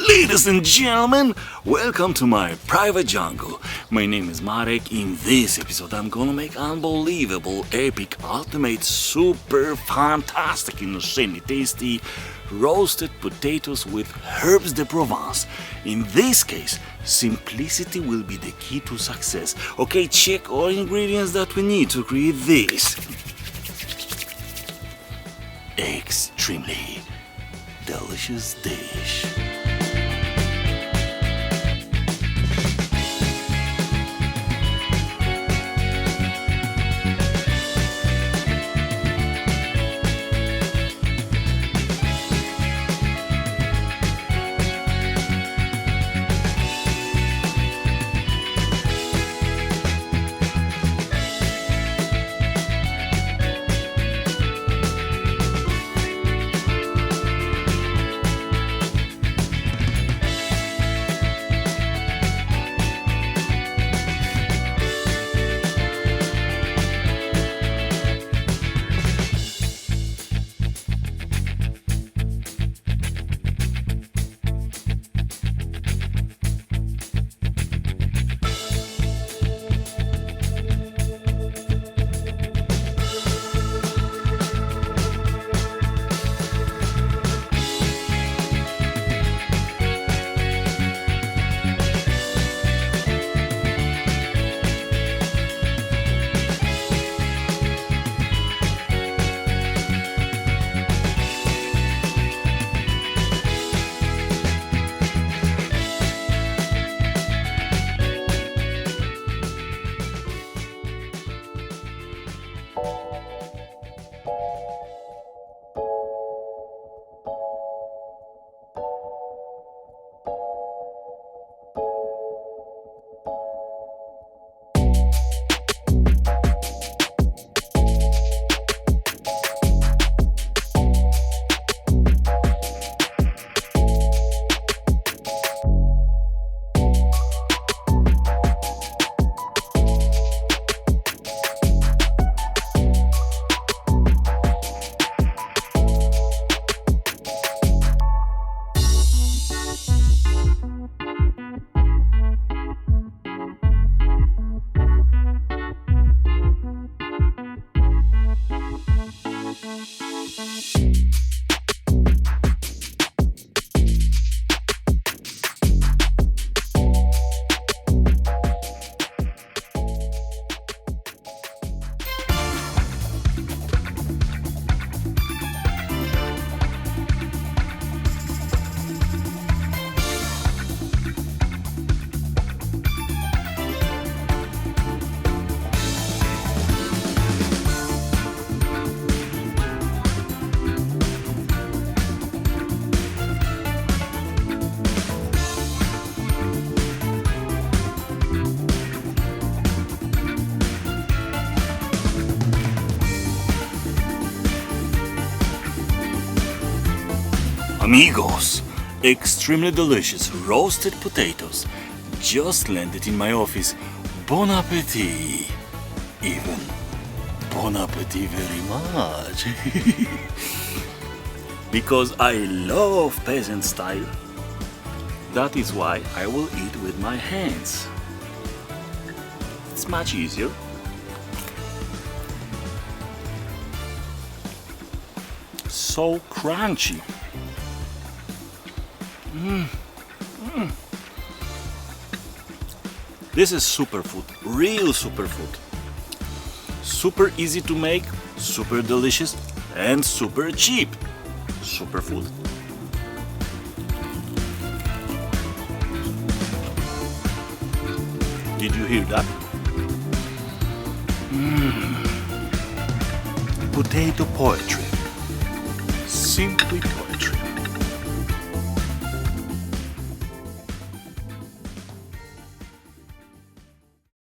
Ladies and gentlemen, welcome to my private jungle. My name is Marek. In this episode I'm gonna make unbelievable, epic, ultimate, super fantastic, insanely tasty roasted potatoes with herbs de Provence. In this case, simplicity will be the key to success. Okay, check all ingredients that we need to create this extremely delicious dish. Amigos, extremely delicious roasted potatoes just landed in my office. Bon appetit! Even bon appetit very much. Because I love peasant style. That is why I will eat with my hands. It's much easier. So crunchy. This is superfood, real superfood. Super easy to make, super delicious, and super cheap. Superfood. Did you hear that? Potato poetry. Simply poetry.